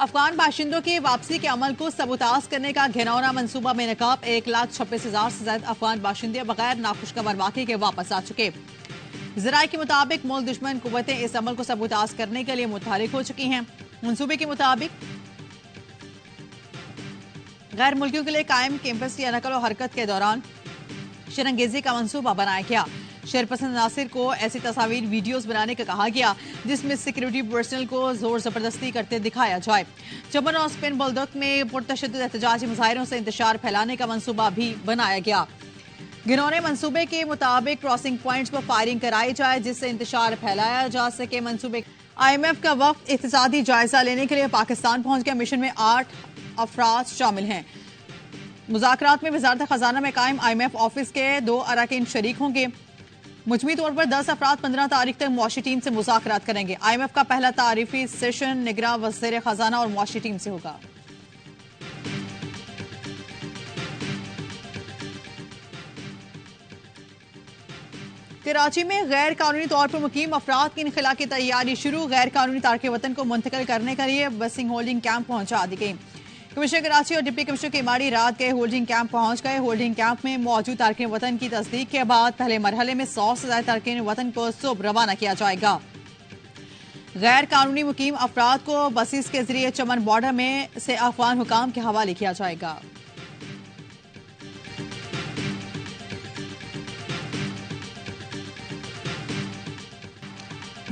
अफगान बाशिंदों की वापसी के अमल को सबूताज करने का घिनौना मंसूबा बेनकाब। 1,26,000 से ज्यादा अफगान बाशिंदे बगैर नाखुशगवार वाकई के वापस आ चुके। जराये के मुताबिक मुल्क दुश्मन कुव्वतें इस अमल को सबूताज करने के लिए मुतहरिक हो चुकी हैं। मंसूबे के मुताबिक गैर मुल्कियों के लिए कायम कैंपस की नकल और हरकत के दौरान शरंगेजी का मंसूबा बनाया गया। शरपसंद नासिर को ऐसी तस्वीर वीडियोस बनाने का कहा गया जिसमें सिक्योरिटी पर्सनल को जोर जबरदस्ती करते दिखाया जाए। चमन और स्पेन बल्दक में पुरतशद्दुद एहतजाजी मुजाहिरों से इंतशार फैलाने का मंसूबा भी बनाया गया। घिनौने मंसूबे के मुताबिक क्रॉसिंग पॉइंट्स पर फायरिंग कराई जाए जिससे इंतशार फैलाया जा सके। मंसूबे IMF का वक्त इक्तिसादी जायजा लेने के लिए पाकिस्तान पहुंच गया। मिशन में 8 अफराद शामिल हैं। मुज़ाकरात में वज़ारत खजाना में कायम IMF ऑफिस के 2 अरकान शरीक होंगे। मुजमी तौर पर 10 अफराद 15 तारीख तक मुआशी टीम से मुज़ाकरात करेंगे। IMF का पहला तारीफी सेशन निगरान वज़ीर खजाना और मुआशी टीम से होगा। कराची में गैर कानूनी तौर पर मुकीम अफराद की इनखला की तैयारी शुरू। गैर कानूनी तारके वतन को मुंतकिल करने के लिए बसिंग होल्डिंग कैंप पहुंचा दी गई। कमिश्नर कराची और डिप्टी कमिश्नर केमाड़ी रात गए होल्डिंग कैंप पहुंच गए। होल्डिंग कैंप में मौजूद तारकिन वतन की तस्दीक के बाद पहले मरहले में 100 से ज्यादा तारकिन वतन को सुबह रवाना किया जाएगा। गैर कानूनी मुकीम अफराद को बसेस के जरिए चमन बॉर्डर में से अफगान हुकाम के हवाले किया जाएगा।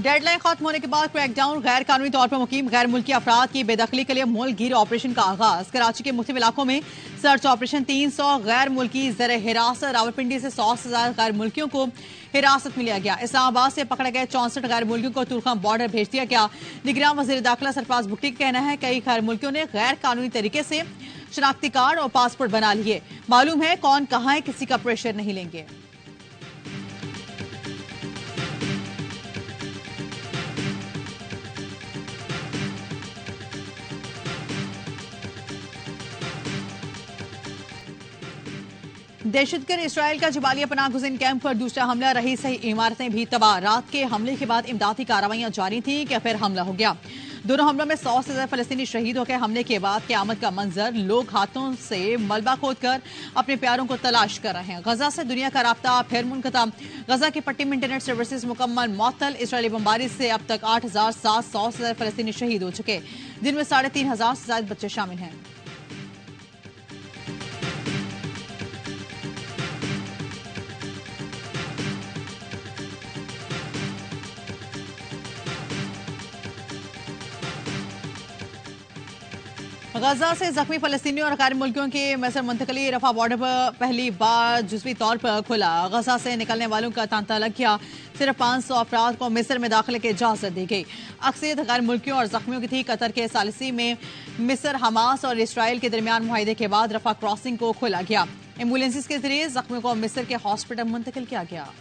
डेडलाइन खत्म होने के बाद क्रैकडाउन। गैर कानूनी तौर पर मुकीम गैर मुल्की अफराद की बेदखली के लिए मुल्क गिर ऑपरेशन का आगाज। कराची के मुख्तलिफ इलाकों में सर्च ऑपरेशन। 300 गैर मुल्की ज़र हिरासत। रावलपिंडी से 100 से ज्यादा गैर मुल्कियों को हिरासत में लिया गया। इस्लामाबाद से पकड़े गए 64 गैर मुल्कियों को तुर्खम बॉर्डर भेज दिया गया। निगरान वजीर दाखिला सरफराज भुट्टी का कहना है कई गैर मुल्कियों ने गैर कानूनी तरीके से शनाख्ती कार्ड और पासपोर्ट बना लिए। मालूम है कौन कहाँ है, किसी का प्रेशर नहीं लेंगे। दहशतगर्द इसराइल का जबालिया पनाह गुज़ीन कैंप पर दूसरा हमला। रही सही इमारतें भी तबाह। रात के हमले के बाद इमदादी कार्रवाइयां जारी थी कि फिर हमला हो गया। दोनों हमलों में 100 से ज्यादा फलस्तीनी शहीद हो गए। हमले के बाद क़यामत का मंजर। लोग हाथों से मलबा खोदकर अपने प्यारों को तलाश कर रहे हैं। गजा से दुनिया का राब्ता फिर मुनक़ता। गजा की पट्टी में इंटरनेट सर्विसेज मुकम्मल मुअत्तल। इसराइली बमबारी से अब तक 8,700 से ज्यादा फलस्तीनी शहीद हो चुके, जिनमें 3,500 से ज्यादा बच्चे शामिल हैं। गजा से जख्मी फलस्तीनियों और गैर मुल्कियों की मिस्र मुंतकली। रफा बॉर्डर पर पहली बार जुज़वी तौर पर खुला। गजा से निकलने वालों का तांता लग गया। सिर्फ 500 अफराद को मिस्र में दाखिले की इजाजत दी गई। अक्सरियत गैर मुल्कियों और जख्मियों की थी। कतर के सालिसी में मिस्र, हमास और इसराइल के दरमियान मुआहिदे के बाद रफा क्रॉसिंग को खोला गया। एम्बुलेंस के जरिए जख्मियों को मिस्र के हॉस्पिटल मुंतकिल किया गया।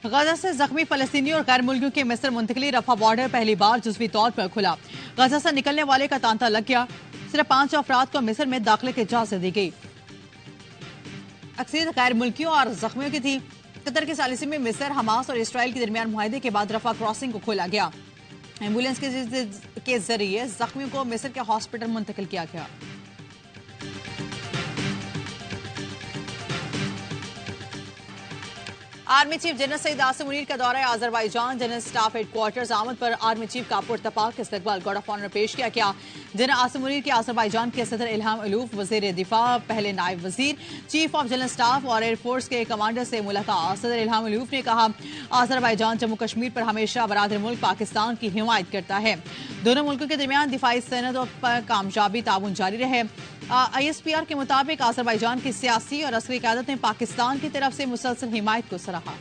गजा से जख्मी फलस्तीनी और गैर मुल्कियों की मिस्र मुंतकली। रफा बॉर्डर पहली बार जुज़वी तौर पर खुला। गजा से निकलने वाले का तांता लग गया। सिर्फ 5 अफराद को मिस्र में दाखिले की इजाजत दी गई। अक्सरियत गैर मुल्कियों और जख्मियों की थी। कतर के सालिसी में मिस्र, हमास और इसराइल के दरमियान मुआहिदे के बाद रफा क्रॉसिंग को खोला गया। एम्बुलेंस के जरिए जख्मियों को मिस्र के हॉस्पिटल मुंतकिल किया गया। Army chief general Saeed Asim Munir का दौरा अजरबैजान। जनरल स्टाफ हेडक्वार्टर्स आमद पर आर्मी चीफ का पुरतपाक इस्तकबाल गार्ड ऑफ ऑनर पेश किया गया। जनरल आसिम मुनीर के अजरबैजान के सदर इल्हाम अलूफ, वजीर दिफा, पहले नायब वजीर, चीफ ऑफ जनरल स्टाफ और एयरफोर्स के कमांडर से मुलाकात। सदर इल्हाम अलूफ ने कहा अजरबैजान जम्मू कश्मीर पर हमेशा बरादर मुल्क पाकिस्तान की हिमायत करता है। दोनों मुल्कों के दरमियान दिफाई सनदों पर कामयाबी ताउन जारी रहे। ISPR के मुताबिक अजरबैजान की सियासी और अस्करी क़यादत ने पाकिस्तान की तरफ से मुसलसल हिमायत को सराहा।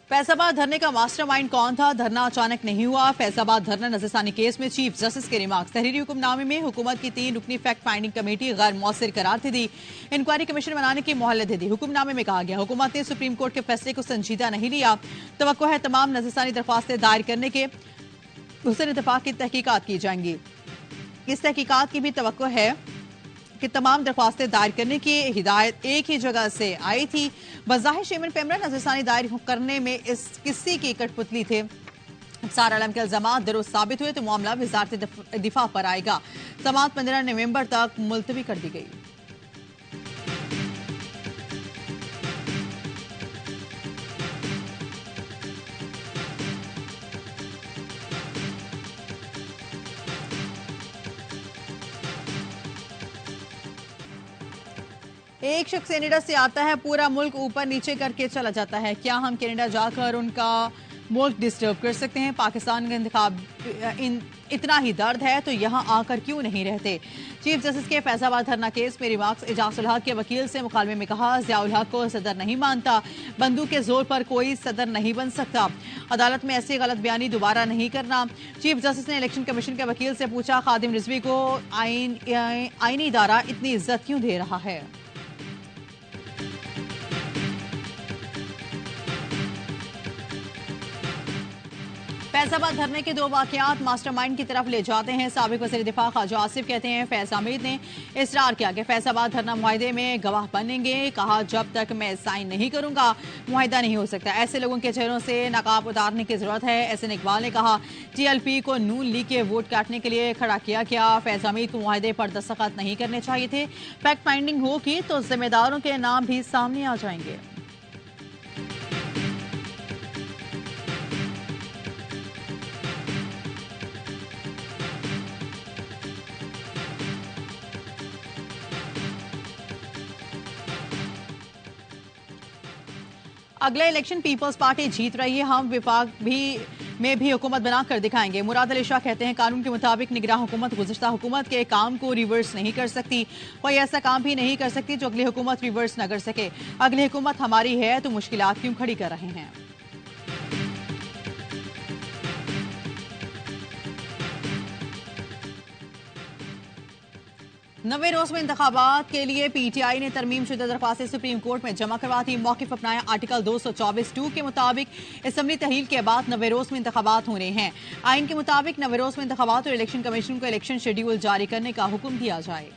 फैसलाबाद धरने का मास्टरमाइंड कौन था? धरना अचानक नहीं हुआ। फैसलाबाद धरना नजरसानी केस में चीफ जस्टिस के रिमार्क्स। तहरीरी हुक्मनामे में हुकूमत की 3 रुकनी फैक्ट फाइंडिंग कमेटी गैर मौसर करार दी। इंक्वायरी कमीशन बनाने की मोहलत दे दी। हुक्मनामे में कहा गया हुकूमत ने सुप्रीम कोर्ट के फैसले को संजीदा नहीं लिया। तवक्को है तमाम नजरसानी दरख्वास्तें दायर करने के हुसन इत्तफाक की तहकीकात की जाएंगी। इस तहकीकात की भी तवक्को है कि तमाम दरख्वास्तें दायर करने की हिदायत एक ही जगह से आई थी। बज़ाहिर शेमन पेमरा नजरसानी दायर करने में इस किसी की कठपुतली थे। सारा आलम के इल्जामात दुरुस्त साबित हुए तो मामला वजारत दिफा पर आएगा। समाअत 15 नवंबर तक मुलतवी कर दी गई। एक शख्स कनाडा से आता है, पूरा मुल्क ऊपर नीचे करके चला जाता है। क्या हम कनाडा जाकर उनका मुल्क डिस्टर्ब कर सकते हैं? पाकिस्तान का इंतखाब इतना ही दर्द है तो यहाँ आकर क्यों नहीं रहते? चीफ जस्टिस के फैसलाबाद धरना केस में रिमार्क्स। एजाज उल हक के वकील से मुकालमे में कहा, ज़ियाउल हक को सदर नहीं मानता। बंदूक के जोर पर कोई सदर नहीं बन सकता। अदालत में ऐसी गलत बयानी दोबारा नहीं करना। चीफ जस्टिस ने इलेक्शन कमीशन के वकील से पूछा, खादिम रिजवी को आईनी इदारा इतनी इज्जत क्यों दे रहा है? फैसलाबाद धरने के 2 वाकयात मास्टरमाइंड की तरफ ले जाते हैं। साबिक वज़ीर दिफा ख्वाजा आसिफ कहते हैं, फैज़ हमीद ने इसरार किया कि फैसलाबाद धरना मुआहदे में गवाह बनेंगे। कहा, जब तक मैं साइन नहीं करूंगा मुआहदा नहीं हो सकता। ऐसे लोगों के चेहरों से नकाब उतारने की जरूरत है। एहसन इकबाल ने कहा, TLP को नून लीग के वोट काटने के लिए खड़ा किया गया। फैज़ हमीद को मुआहदे पर दस्तखत नहीं करने चाहिए थे। फैक्ट फाइंडिंग होगी तो जिम्मेदारों के नाम भी सामने आ जाएंगे। अगला इलेक्शन पीपल्स पार्टी जीत रही है। हम विभाग में भी हुकूमत बनाकर दिखाएंगे। मुराद अली शाह कहते हैं, कानून के मुताबिक निगरान हुकूमत गुज़श्ता हुकूमत के काम को रिवर्स नहीं कर सकती। कोई ऐसा काम भी नहीं कर सकती जो अगली हुकूमत रिवर्स न कर सके। अगली हुकूमत हमारी है तो मुश्किलात क्यों खड़ी कर रहे हैं? नवे रोज में इंतखाबात के लिए PTI ने तरमीम शुदा दरख्वास्तें सुप्रीम कोर्ट में जमा करवा दी। मौक़िफ़ अपनाया। आर्टिकल 224(2) के मुताबिक असम्बली तहलील के बाद नवे रोज में इंतखाबात होने हैं। आइन के मुताबिक नवे रोज में इंतखाबात और इलेक्शन कमीशन को इलेक्शन शेड्यूल जारी करने का हुक्म दिया जाए।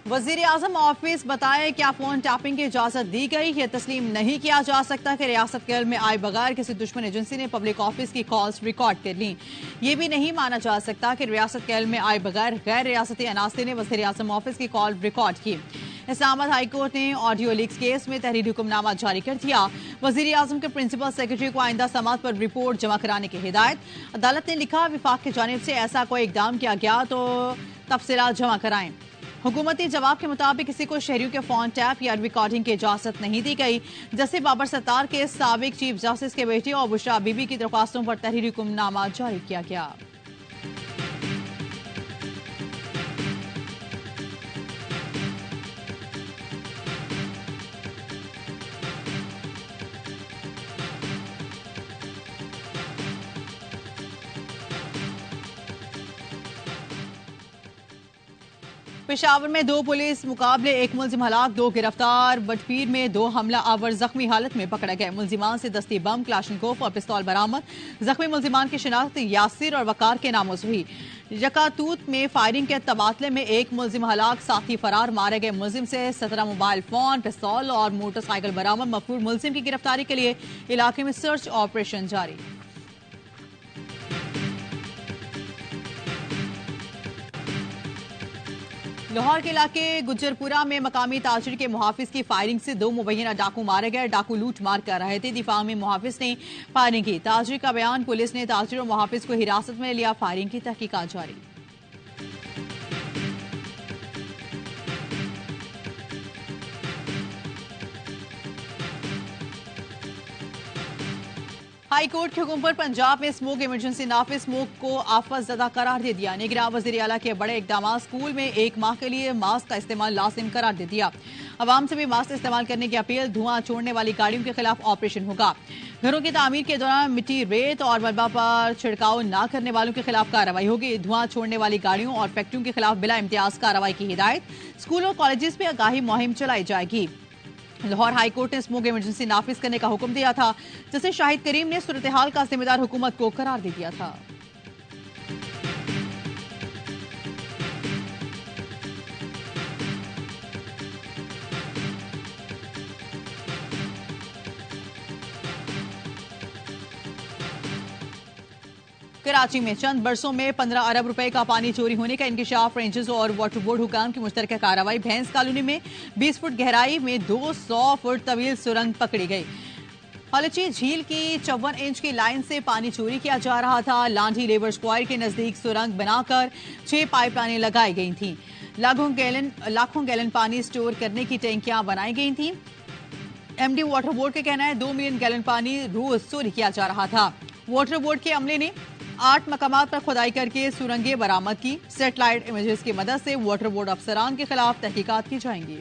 वजीर आजम ऑफिस बताए, क्या फोन टैपिंग की इजाजत दी गई? यह तस्लीम नहीं किया जा सकता कि रियासत केरल में आए बगैर किसी दुश्मन एजेंसी ने पब्लिक ऑफिस की कॉल्स रिकॉर्ड कर ली। यह भी नहीं माना जा सकता कि रियासत केरल में आए बगैर गैर रियासती अनासर ने वजीर आजम ऑफिस की कॉल रिकॉर्ड की। इस्लामाबाद हाई कोर्ट ने ऑडियो लीक्स केस में तहरीरी हुक्मनामा जारी कर दिया। वजीर आजम के प्रिंसिपल सेक्रेटरी को आइंदा समात पर रिपोर्ट जमा कराने की हिदायत। अदालत ने लिखा, विफाक की जानिब से ऐसा कोई इकदाम किया गया तो तफसीलात जमा कराएं। हुकूमती जवाब के मुताबिक किसी को शहरियों के फोन टैप या रिकॉर्डिंग की इजाजत नहीं दी गई। जस्टिस बाबर सत्तार के साबिक चीफ जस्टिस के बेटे और बुशरा बीबी की दरख्वास्तों पर तहरीरी हुक्मनामा जारी किया गया। पेशावर में 2 पुलिस मुकाबले, 1 मुलजिम हलाक, 2 गिरफ्तार। बटपीर में 2 हमला आवर जख्मी हालत में पकड़े गए। मुलजिमान से दस्ती बम, क्लाशनकोफ और पिस्तौल बरामद। जख्मी मुलजिमान की शिनाख्त यासिर और वकार के नामों से हुई। यकातूत में फायरिंग के तबादले में 1 मुलजिम हलाक, साथी फरार। मारे गए मुलजिम से 17 मोबाइल फोन, पिस्तौल और मोटरसाइकिल बरामद। मफरूर मुलजिम की गिरफ्तारी के लिए इलाके में सर्च ऑपरेशन जारी। लाहौर के इलाके गुज्जरपुरा में मकामी ताजिर के मुहाफिज की फायरिंग से 2 मुबैना डाकू मारे गए। डाकू लूट मार कर रहे थे। दिफा में मुहाफिज ने फायरिंग की। ताजिर का बयान, पुलिस ने ताजिर और मुहाफिज को हिरासत में लिया। फायरिंग की तहकीकात जारी। हाई कोर्ट के हुक्म पर पंजाब में स्मोक इमरजेंसी नाफिज, स्मोक को आफत ज़दा करार दे दिया। निगरान वज़ीर आला के बड़े इकदाम, स्कूल में 1 माह के लिए मास्क का इस्तेमाल लाजिम करार दे दिया। अवाम से भी मास्क इस्तेमाल करने की अपील। धुआं छोड़ने वाली गाड़ियों के खिलाफ ऑपरेशन होगा। घरों की तामीर के दौरान मिट्टी, रेत और मलबा पर छिड़काव न करने वालों के खिलाफ कार्रवाई होगी। धुआं छोड़ने वाली गाड़ियों और फैक्ट्रियों के खिलाफ बिला इम्तियाज कार्रवाई की हिदायत। स्कूल और कॉलेजेस में आगाही मुहिम चलाई जाएगी। लाहौर हाई कोर्ट ने स्मोक इमरजेंसी नाफिज करने का हुक्म दिया था, जिसे शाहिद करीम ने सूरत हाल का जिम्मेदार हुकूमत को करार दे दिया था। कराची में चंद बरसों में 15 अरब रुपए का पानी चोरी होने का इंकशाफ। रेंजर्स और वाटर बोर्ड हुकाम की मुश्तरका कार्रवाई। भैंस कॉलोनी में 20 फुट गहराई में 200 फुट तवील सुरंग पकड़ी गई। हलची झील की 54 इंच की लाइन से पानी चोरी किया जा रहा था। लांढी लेबर स्क्वायर के नजदीक सुरंग बनाकर 6 पाइपलाइनें लगाई गई थीं। लाखों गैलन पानी स्टोर करने की टैंकियां बनाई गई थीं। एमडी वाटर बोर्ड का कहना है 2 मिलियन गैलन पानी रोज चोरी किया जा रहा था। वाटर बोर्ड के अमले ने 8 मकामात पर खुदाई करके सुरंगें बरामद की। सैटेलाइट इमेजेस की मदद से वाटर बोर्ड अफसरान के खिलाफ तहकीकात की जाएंगी।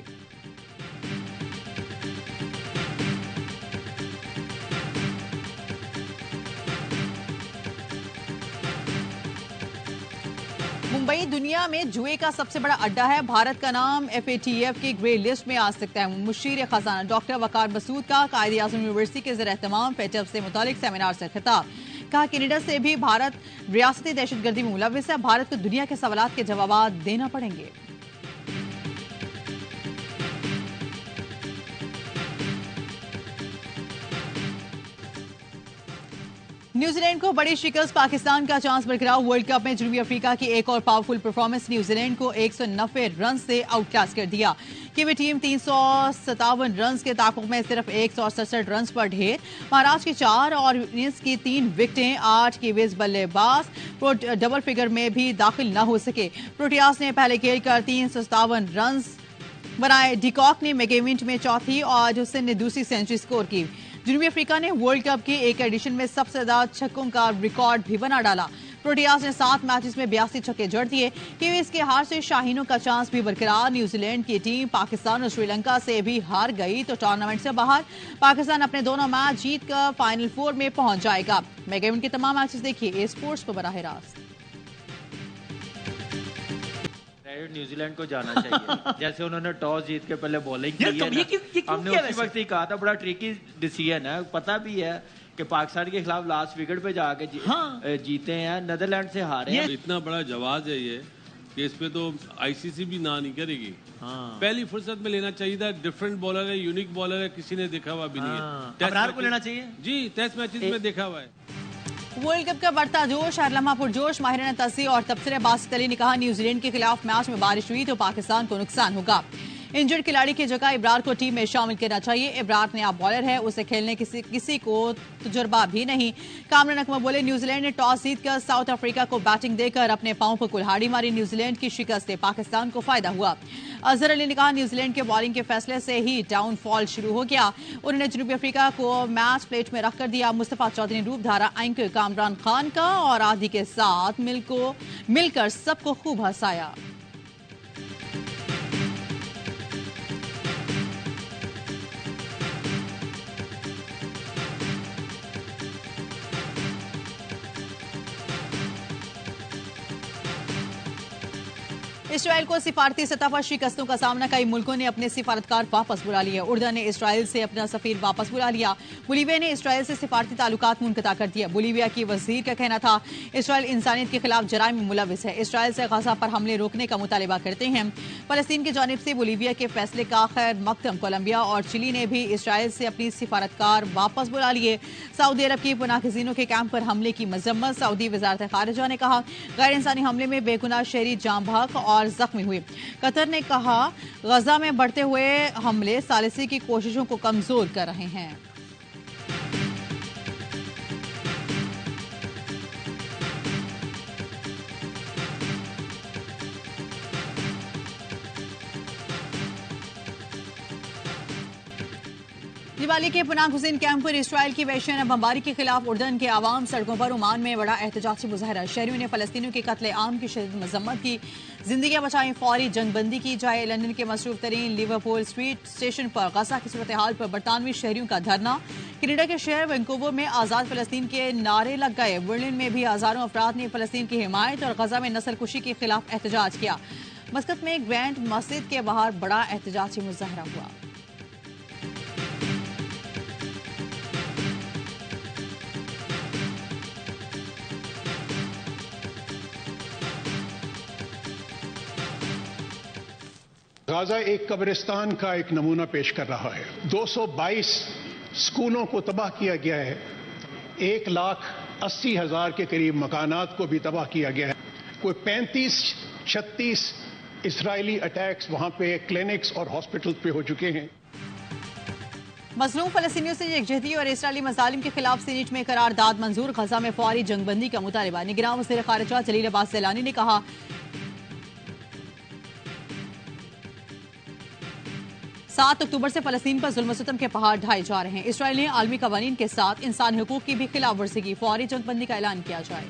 मुंबई दुनिया में जुए का सबसे बड़ा अड्डा है। भारत का नाम FATF की ग्रे लिस्ट में आ सकता है। मुशीर खजाना डॉक्टर वकार मसूद का कायदे आजम यूनिवर्सिटी के ज़ेर एहतमाम FATF से मुतालिक सेमिनार से खिताब। कहा कनाडा से भी भारत रियासती दहशतगर्दी में मुलविस है। भारत को दुनिया के सवालात के जवाब देना पड़ेंगे। न्यूजीलैंड को बड़ी शिकस्त, पाकिस्तान का चांस बरकरार। वर्ल्ड कप में जनूबी अफ्रीका की एक और पावरफुल परफॉर्मेंस। न्यूजीलैंड को 190 रन से आउटक्लास कर दिया। कीवी टीम 357 रन के ताकुब में सिर्फ 167 रन पर ढेर। महाराष्ट्र की 4 और यूनिस की 3 विकेटें। 8 कीवीज बल्लेबाज डबल फिगर में भी दाखिल न हो सके। प्रोटियास ने पहले खेल कर 357 रन बनाए। डिकॉक ने मेगेविंट में चौथी और हुसैन ने दूसरी सेंचुरी स्कोर की। जनूबी अफ्रीका ने वर्ल्ड कप के एक एडिशन में सबसे ज्यादा छक्कों का रिकॉर्ड भी बना डाला। प्रोटियास ने 7 मैचेस में 82 छक्के जड़ दिए। कीवीज के हार से शाहीनों का चांस भी बरकरार। न्यूजीलैंड की टीम पाकिस्तान और श्रीलंका से भी हार गई तो टूर्नामेंट से बाहर। पाकिस्तान अपने दोनों मैच जीतकर फाइनल 4 में पहुंच जाएगा। मेगाविन के तमाम मैचेस देखिए ए स्पोर्ट्स पर बराह रास्त। न्यूजीलैंड को जाना चाहिए। जैसे उन्होंने टॉस जीत के पहले बॉलिंग की है, हमने उसी वक्त ही कहा था बड़ा ट्रिकी डिसीजन है। पता भी है कि पाकिस्तान के खिलाफ लास्ट विकेट पे जाके जीते हैं, नीदरलैंड से हारे हैं। इतना बड़ा जवाब है ये कि इस पे तो आईसीसी भी ना नहीं करेगी। पहली फुर्सत में लेना चाहिए था। डिफरेंट बॉलर है, यूनिक बॉलर है, किसी ने देखा हुआ भी नहीं है। अबरार को लेना चाहिए जी, टेस्ट मैचेस में देखा हुआ है। वर्ल्ड कप का बढ़ता जोश, हर लम्हा पुरजोश। माहिराना तस्सी और तबसरे बासित अली ने कहा न्यूजीलैंड के खिलाफ मैच में बारिश हुई तो पाकिस्तान को नुकसान होगा। इंजर्ड खिलाड़ी की जगह इब्रार को टीम में शामिल करना चाहिए। इब्रार नया बॉलर है, उसे खेलने किसी को तजुर्बा भी नहीं। कामरान अकमल बोले न्यूजीलैंड ने टॉस जीतकर साउथ अफ्रीका को बैटिंग देकर अपने पांव पर कुल्हाड़ी मारी। न्यूजीलैंड की शिकस्त से पाकिस्तान को फायदा हुआ। अजहर अली ने कहा न्यूजीलैंड के बॉलिंग के फैसले से ही डाउनफॉल शुरू हो गया। उन्होंने जनूबी अफ्रीका को मैच प्लेट में रखकर दिया। मुस्तफा चौधरी ने रूप धारा एंकर कामरान खान का और आदि के साथ मिलकर सबको खूब हंसाया। इसराइल को सिफारती सतह पर शिकस्तों का सामना। कई मुल्कों ने अपने सिफारतकार वापस बुला लिए। उर्दन ने इसराइल से अपना सफीर वापस बुला लिया। बोलीविया ने इसराइल से सिफारती ताल्लुकात मुनक़ता कर दिया। बोलीविया की वजीर का कहना था इसराइल इंसानियत के खिलाफ जराइम में मुलविस है। इसराइल से गजा पर हमले रोकने का मुतालबा करते हैं। फलस्तीन की जानिब से बोलीविया के फैसले का खैर मकदम। कोलंबिया और चिली ने भी इसराइल से अपनी सिफारतकार वापस बुला लिए। सऊदी अरब की पनाहगज़ीनों के कैंप पर हमले की मजम्मत। सऊदी वजारत खारिजा ने कहा गैर इंसानी हमले में बेगुनाह शहरी जाम बहक और जख्मी हुए। कतर ने कहा गजा में बढ़ते हुए हमले सालिसी की कोशिशों को कमजोर कर रहे हैं। दिवाली के पनाह हुसैन कैंप पर इसराइल की वहशियाना बमबारी के खिलाफ उर्दन के आवाम सड़कों पर ओमान में बड़ा एहतजाजी मुजाहरा। शहरियों ने फलस्तीनियों के कत्ले आम की शदीद मजम्मत की। जिंदगियां बचाएं, फौरी जंगबंदी की जाए। लंदन के मसरूफ तरीन लिवरपूल स्ट्रीट स्टेशन पर गजा की सूरत हाल पर बरतानवी शहरियों का धरना। कनाडा के शहर वैंकूवर में आजाद फलस्तीन के नारे लग गए। बर्लिन में भी हजारों अफराद ने फलस्तीन की हिमायत और गजा में नस्लकुशी के खिलाफ एहतजाज किया। मस्कत में ग्रैंड मस्जिद के बाहर बड़ा एहतजाजी मुजाहरा हुआ। गाजा एक कब्रिस्तान का एक नमूना पेश कर रहा है। 222 स्कूलों को तबाह किया गया है। 1,80,000 के करीब मकानात को भी तबाह किया गया है। कोई 35-36 इसराइली अटैक्स वहां पे क्लिनिक्स और हॉस्पिटल पे हो चुके हैं। मजलूम फलस्तीनियों से यकजहती और इसराइली मजालिम के खिलाफ सीनेट में करारदाद मंजूर। गजा में फौरी जंगबंदी का मुतालबा। निगरान वज़ीर खारिजा जलील अब्बास सैलानी ने कहा 7 अक्टूबर से फलस्तीन पर जुल्म सितम के पहाड़ ढाए जा रहे हैं। इसराइल ने आलमी कवानीन के साथ इंसानी हुकूक की भी खिलाफ वर्जी की। फौरी जंगबंदी का ऐलान किया जाए।